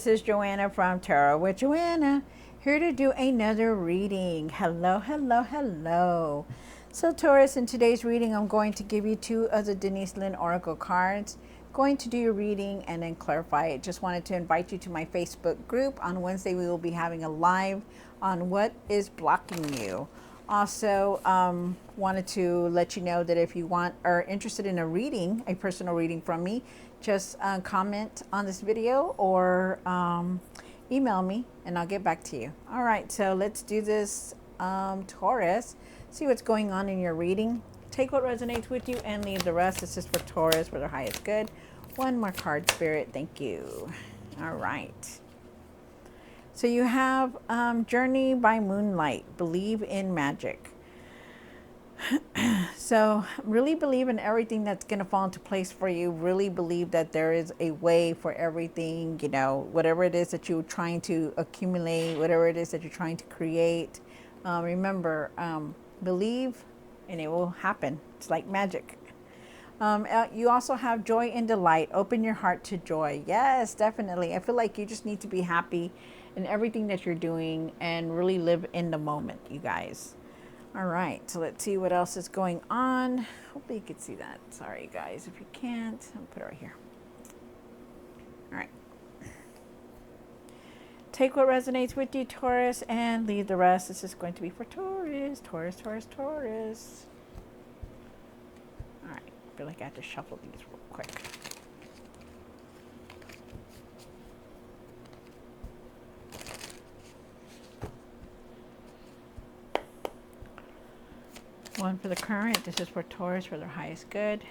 this is Joanna from Tarot with Joanna, here to do another reading. Hello, hello, hello. So Taurus, in today's reading, I'm going to give you two of the Denise Lynn Oracle cards. Going to do your reading and then clarify it. Just wanted to invite you to my Facebook group. On Wednesday, we will be having a live on what is blocking you. Also, wanted to let you know that if you are interested in a reading, a personal reading from me, just comment on this video or email me and I'll get back to you. All right, so let's do this, Taurus. See what's going on in your reading. Take what resonates with you and leave the rest. This is for Taurus for their highest good. One more card, Spirit. Thank you. All right. So you have Journey by Moonlight. Believe in magic. So really believe in everything that's going to fall into place for you. Really believe that there is a way for everything, you know, whatever it is that you're trying to accumulate, whatever it is that you're trying to create. Remember, believe and it will happen. It's like magic. You also have joy and delight. Open your heart to joy. Yes, definitely. I feel like you just need to be happy in everything that you're doing and really live in the moment, you guys. All right, so let's see what else is going on. Hopefully you can see that. Sorry, guys, if you can't, I'll put it right here. All right. Take what resonates with you, Taurus, and leave the rest. This is going to be for Taurus, Taurus, Taurus, Taurus. All right, I feel like I have to shuffle these real quick. One for the current. This is for Taurus for their highest good.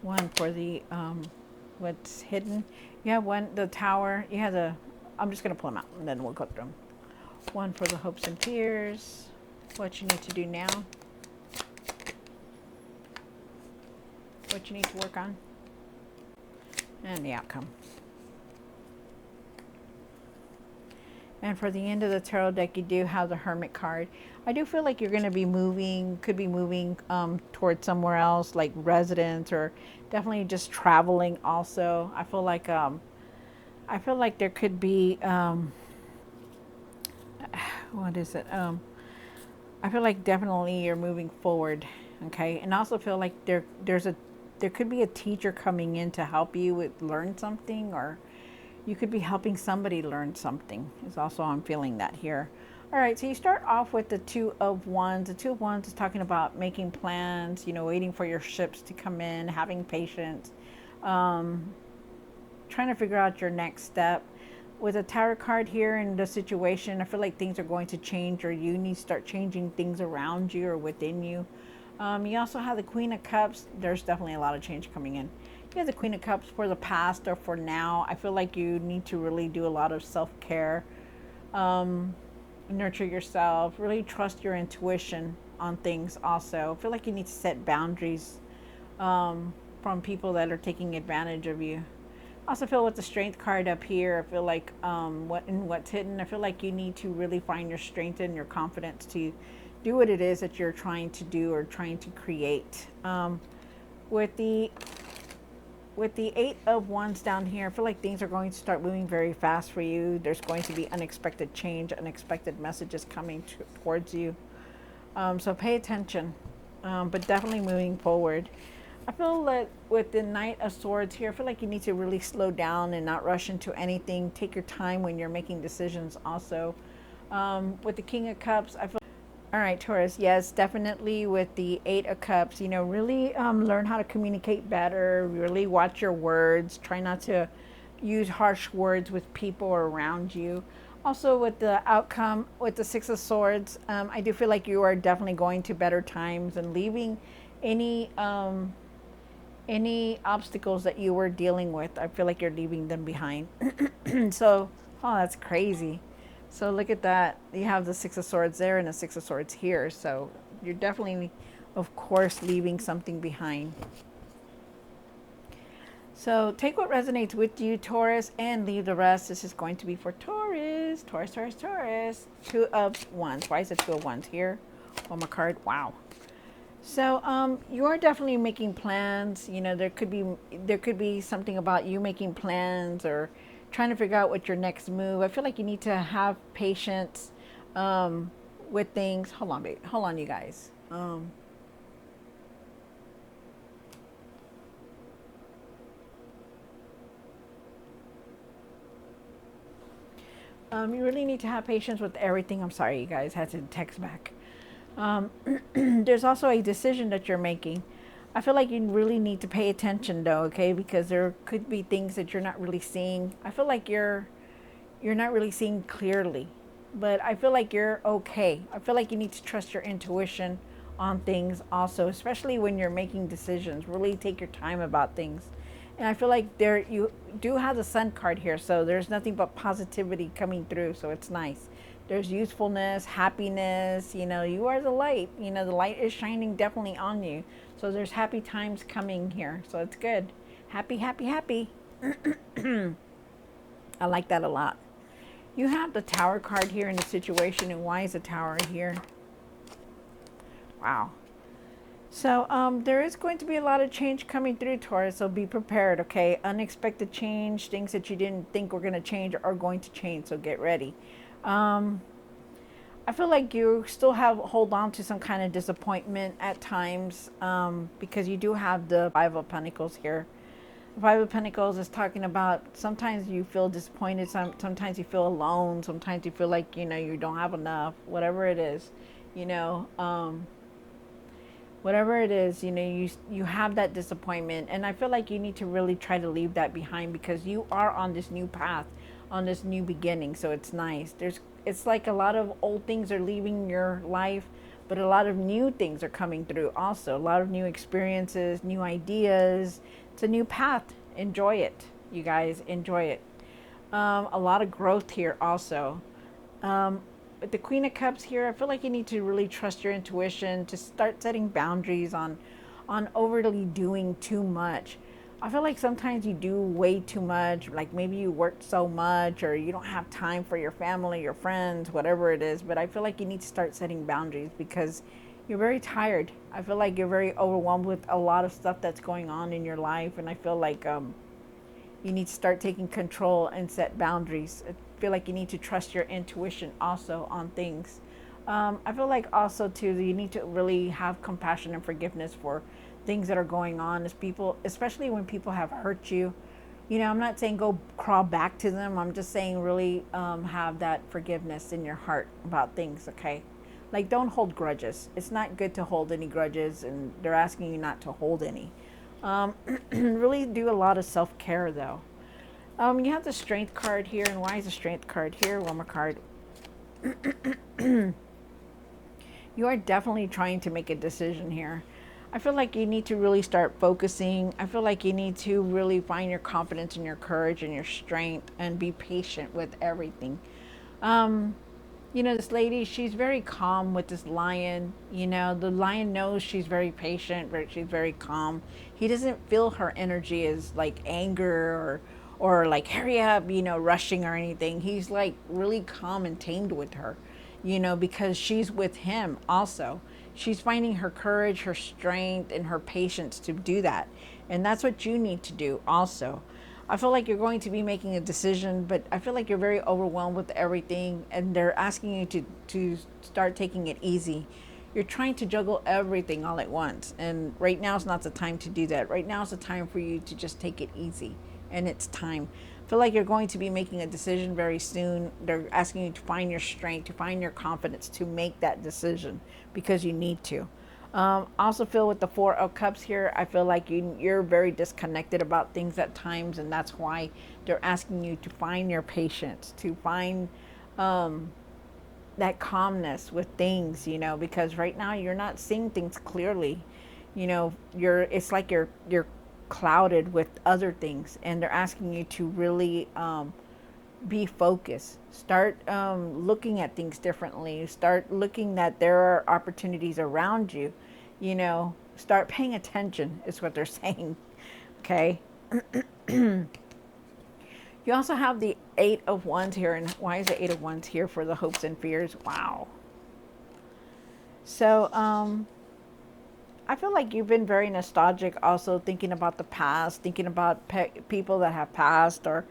One for the what's hidden. You have one, the tower. You have the, I'm just going to pull them out and then we'll go through them. One for the hopes and fears. What you need to do now. What you need to work on. And the outcome. And for the end of the tarot deck, you do have the Hermit card. I do feel like you're going to be moving, could be moving towards somewhere else, like residence, or definitely just traveling also. I feel like there could be, what is it? I feel like definitely you're moving forward, okay? And I also feel like there could be a teacher coming in to help you with learn something, or you could be helping somebody learn something. Is also, I'm feeling that here. All right, so you start off with the Two of Wands. The Two of Wands is talking about making plans, you know, waiting for your ships to come in, having patience, trying to figure out your next step. With a tarot card here in the situation, I feel like things are going to change, or you need to start changing things around you or within you. You also have the Queen of Cups. There's definitely a lot of change coming in. You have the Queen of Cups for the past or for now. I feel like you need to really do a lot of self-care, nurture yourself, really trust your intuition on things also. I feel like you need to set boundaries from people that are taking advantage of you. I also feel with the Strength card up here, I feel like what's hidden, I feel like you need to really find your strength and your confidence to do what it is that you're trying to do or trying to create. With the Eight of Wands down here, I feel like things are going to start moving very fast for you. There's going to be unexpected change, unexpected messages coming towards you. So pay attention, but definitely moving forward. I feel that with the Knight of Swords here, I feel like you need to really slow down and not rush into anything. Take your time when you're making decisions also. With the King of Cups, I feel... All right, Taurus, yes, definitely with the Eight of Cups, you know, really learn how to communicate better, really watch your words, try not to use harsh words with people around you. Also with the outcome, with the Six of Swords, I do feel like you are definitely going to better times and leaving any obstacles that you were dealing with. I feel like you're leaving them behind. So, oh, that's crazy. So look at that. You have the Six of Swords there and the Six of Swords here. So you're definitely, of course, leaving something behind. So take what resonates with you, Taurus, and leave the rest. This is going to be for Taurus. Taurus, Taurus, Taurus. Two of Wands. Why is it Two of Wands here? One more card. Wow. So you are definitely making plans. You know, there could be something about you making plans or trying to figure out what your next move. I feel like you need to have patience um, with things. Hold on, babe. Hold on, you guys. You really need to have patience with everything. I'm sorry, you guys had to text back. Um, there's also a decision that you're making. I feel like you really need to pay attention though, okay? Because there could be things that you're not really seeing. I feel like you're not really seeing clearly, but I feel like you're okay. I feel like you need to trust your intuition on things also, especially when you're making decisions. Really take your time about things. And I feel like there you do have the sun card here, so there's nothing but positivity coming through, so it's nice. There's usefulness, happiness, you know, you are the light. You know, the light is shining definitely on you. So there's happy times coming here. So it's good. Happy, happy, happy. I like that a lot. You have the Tower card here in the situation, and why is the Tower here? Wow. So there is going to be a lot of change coming through, Taurus, so be prepared, okay? Unexpected change, things that you didn't think were going to change are going to change, so get ready. Um, I feel like you still have hold on to some kind of disappointment at times because you do have the Five of Pentacles here. The Five of Pentacles is talking about sometimes you feel disappointed, sometimes you feel alone, sometimes you feel like, you know, you don't have enough, whatever it is, you know. Whatever it is, you know, you have that disappointment, and I feel like you need to really try to leave that behind because you are on this new path, on this new beginning. So it's nice. It's like a lot of old things are leaving your life, but a lot of new things are coming through also. A lot of new experiences, new ideas. It's a new path. Enjoy it, you guys. Enjoy it. A lot of growth here also. With the Queen of Cups here, I feel like you need to really trust your intuition to start setting boundaries on overly doing too much. I feel like sometimes you do way too much, like maybe you work so much or you don't have time for your family, your friends, whatever it is, but I feel like you need to start setting boundaries because you're very tired. I feel like you're very overwhelmed with a lot of stuff that's going on in your life, and I feel like you need to start taking control and set boundaries. I feel like you need to trust your intuition also on things. I feel like also too you need to really have compassion and forgiveness for things that are going on as people, especially when people have hurt you. You know, I'm not saying go crawl back to them. I'm just saying really have that forgiveness in your heart about things, okay? Like don't hold grudges. It's not good to hold any grudges, and they're asking you not to hold any. Really do a lot of self-care though. You have the Strength card here, and why is the Strength card here? One more card. You are definitely trying to make a decision here. I feel like you need to really start focusing. I feel like you need to really find your confidence and your courage and your strength and be patient with everything. Um, you know, this lady, she's very calm with this lion. You know, the lion knows she's very patient, but she's very calm. He doesn't feel her energy as like anger or like hurry up, you know, rushing or anything. He's like really calm and tamed with her, you know, because she's with him also. She's finding her courage, her strength, and her patience to do that. And that's what you need to do also. I feel like you're going to be making a decision, but I feel like you're very overwhelmed with everything, and they're asking you to start taking it easy. You're trying to juggle everything all at once, and right now is not the time to do that. Right now is the time for you to just take it easy, and it's time. I feel like you're going to be making a decision very soon. They're asking you to find your strength, to find your confidence to make that decision because you need to. I also feel with the Four of Cups here, I feel like you're very disconnected about things at times, and that's why they're asking you to find your patience, to find that calmness with things, you know, because right now you're not seeing things clearly. You know, it's like you're clouded with other things, and they're asking you to really be focused. Start looking at things differently. Start looking that there are opportunities around you. You know, start paying attention is what they're saying. Okay. You also have the Eight of Wands here, and why is the Eight of Wands here for the hopes and fears? Wow. So I feel like you've been very nostalgic, also thinking about the past, thinking about people that have passed, or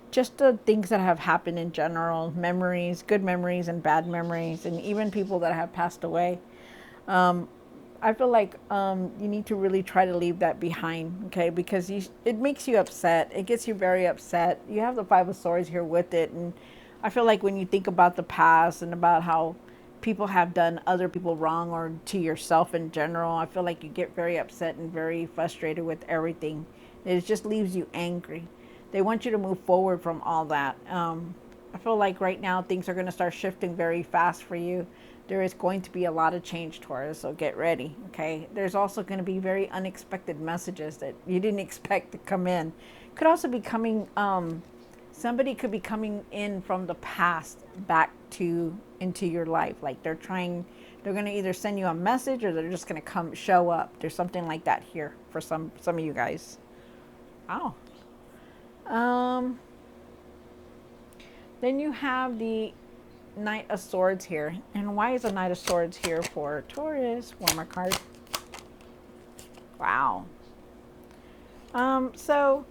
just the things that have happened in general, memories, good memories and bad memories, and even people that have passed away. I feel like you need to really try to leave that behind, okay? Because it makes you upset. It gets you very upset. You have the Five of Swords here with it, and I feel like when you think about the past and about how people have done other people wrong or to yourself in general, I feel like you get very upset and very frustrated with everything. It just leaves you angry. They want you to move forward from all that. I feel like right now things are going to start shifting very fast for you. There is going to be a lot of change, Taurus, so get ready, okay? There's also going to be very unexpected messages that you didn't expect to come in. Could also be coming, somebody could be coming in from the past back to into your life. Like they're going to either send you a message or they're just going to come show up. There's something like that here for some of you guys. Wow. Um, then you have the Knight of Swords here. And why is the Knight of Swords here for Taurus? One more card. Wow. So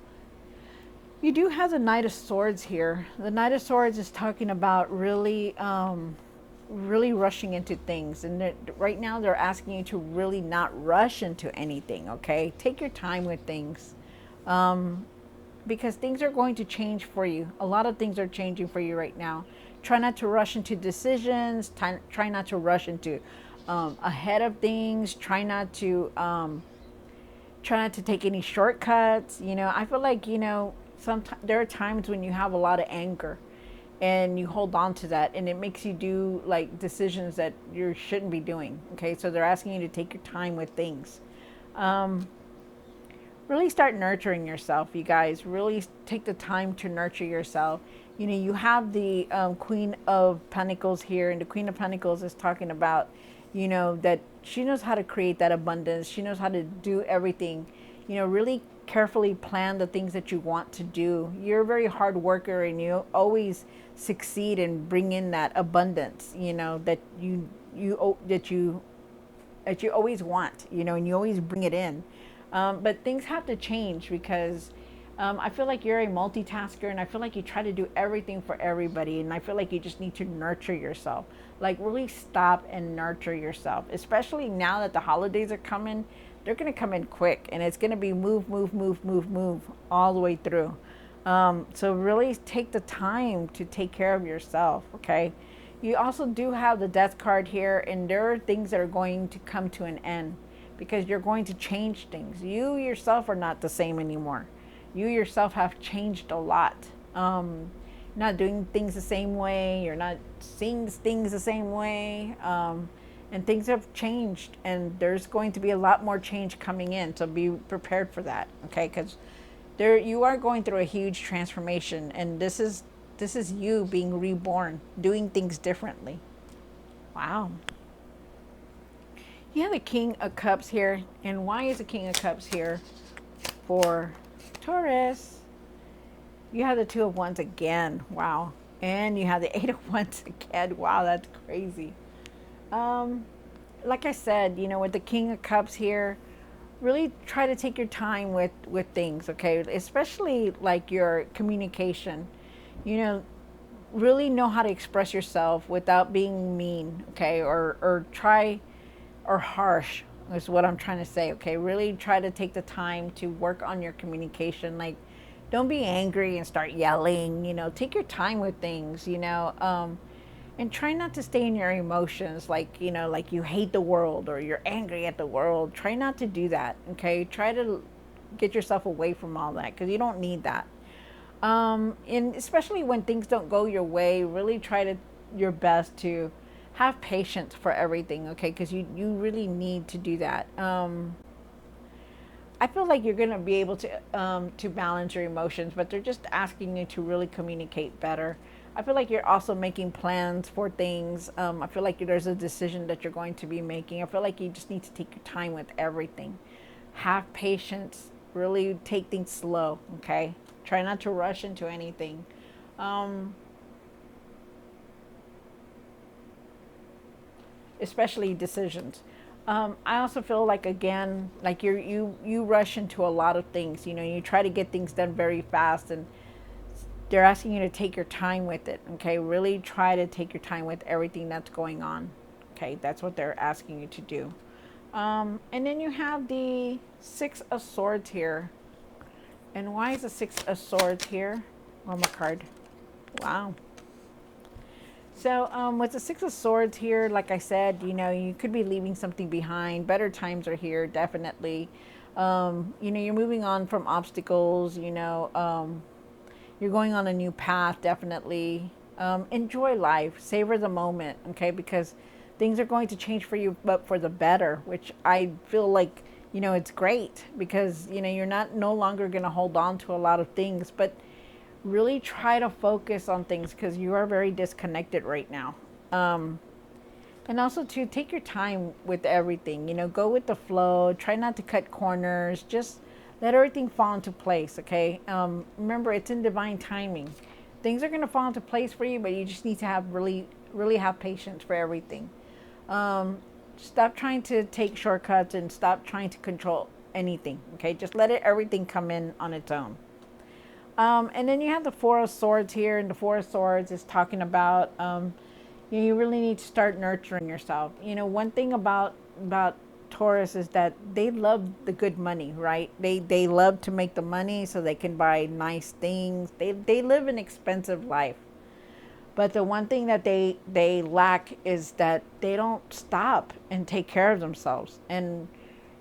you do have the Knight of Swords here. The Knight of Swords is talking about really, really rushing into things. And right now they're asking you to really not rush into anything, okay? Take your time with things. Because things are going to change for you. A lot of things are changing for you right now. Try not to rush into decisions. Try not to rush into ahead of things. Try not to take any shortcuts. You know, I feel like, you know, sometimes there are times when you have a lot of anger and you hold on to that, and it makes you do like decisions that you shouldn't be doing. Okay, so they're asking you to take your time with things. Really start nurturing yourself, you guys. Really take the time to nurture yourself. You know, you have the Queen of Pentacles here, and the Queen of Pentacles is talking about, you know, that she knows how to create that abundance. She knows how to do everything. You know, really carefully plan the things that you want to do. You're a very hard worker, and you always succeed and bring in that abundance, you know, that you always want, you know, and you always bring it in. But things have to change because I feel like you're a multitasker, and I feel like you try to do everything for everybody, and I feel like you just need to nurture yourself. Like really stop and nurture yourself, especially now that the holidays are coming. They're going to come in quick, and it's going to be move, move, move, move, move all the way through. So really take the time to take care of yourself, okay? You also do have the Death card here, and there are things that are going to come to an end because you're going to change things. You yourself are not the same anymore. You yourself have changed a lot. Not doing things the same way. You're not seeing things the same way. And things have changed, and there's going to be a lot more change coming in. So be prepared for that, okay? Because you are going through a huge transformation, and this is you being reborn, doing things differently. Wow. You have the King of Cups here. And why is the King of Cups here for Taurus? You have the Two of Wands again. Wow. And you have the Eight of Wands again. Wow, that's crazy. Like I said, you know, with the King of Cups here, really try to take your time with things, okay? Especially like your communication. You know, really know how to express yourself without being mean, okay? Or harsh is what I'm trying to say, okay? Really try to take the time to work on your communication. Like, don't be angry and start yelling, you know, take your time with things, you know, and try not to stay in your emotions, like, you know, like you hate the world or you're angry at the world. Try not to do that, okay? Try to get yourself away from all that because you don't need that. And especially when things don't go your way, really try your best to have patience for everything, okay? Because you really need to do that. I feel like you're going to be able to balance your emotions, but they're just asking you to really communicate better. I feel like you're also making plans for things. I feel like there's a decision that you're going to be making. I feel like you just need to take your time with everything. Have patience. Really take things slow, okay? Try not to rush into anything. Especially decisions. I also feel like, again, like you rush into a lot of things. You know, you try to get things done very fast, and they're asking you to take your time with it. Okay, really try to take your time with everything that's going on. Okay, that's what they're asking you to do. And then you have the Six of Swords here. And why is the Six of Swords here on my card? Wow. So with the Six of Swords here, like I said, you know, you could be leaving something behind. Better times are here, definitely. You know, you're moving on from obstacles, you know. You're going on a new path, definitely. Enjoy life. Savor the moment, okay? Because things are going to change for you, but for the better, which I feel like, you know, it's great because, you know, you're not no longer going to hold on to a lot of things, but really try to focus on things because you are very disconnected right now. And also to take your time with everything, you know, go with the flow, try not to cut corners, just let everything fall into place. Okay. Remember, it's in divine timing. Things are going to fall into place for you, but you just need to have really have patience for everything. Stop trying to take shortcuts and stop trying to control anything. Okay. Just let everything come in on its own. And then you have the Four of Swords here, and the Four of Swords is talking about you know, you really need to start nurturing yourself. You know, one thing about Taurus is that they love the good money, right? They love to make the money so they can buy nice things. They live an expensive life. But the one thing that they lack is that they don't stop and take care of themselves. And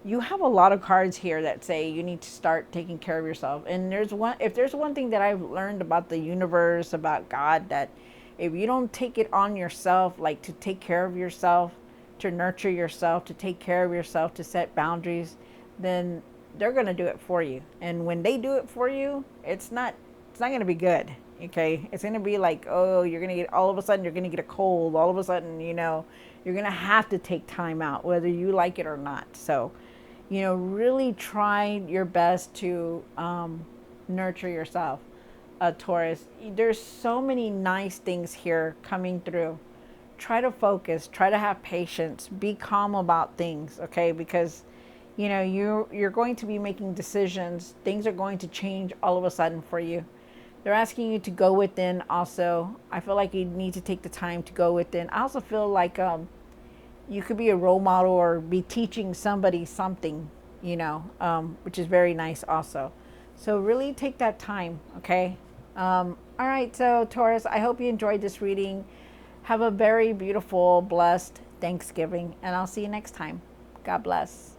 you have a lot of cards here that say you need to start taking care of yourself. And if there's one thing that I've learned about the universe, about God, that if you don't take it on yourself, like to take care of yourself, to nurture yourself, to take care of yourself, to set boundaries, then they're going to do it for you. And when they do it for you, it's not going to be good. Okay, it's going to be like, oh, you're going to get, all of a sudden you're going to get a cold, all of a sudden, you know, you're going to have to take time out whether you like it or not. So, you know, really try your best to nurture yourself, Taurus. There's so many nice things here coming through. Try to focus, try to have patience, be calm about things, okay? Because, you know, you're going to be making decisions. Things are going to change all of a sudden for you. They're asking you to go within also. I feel like you need to take the time to go within. I also feel like you could be a role model or be teaching somebody something, you know, which is very nice also. So really take that time, okay? All right, so Taurus, I hope you enjoyed this reading. Have a very beautiful, blessed Thanksgiving, and I'll see you next time. God bless.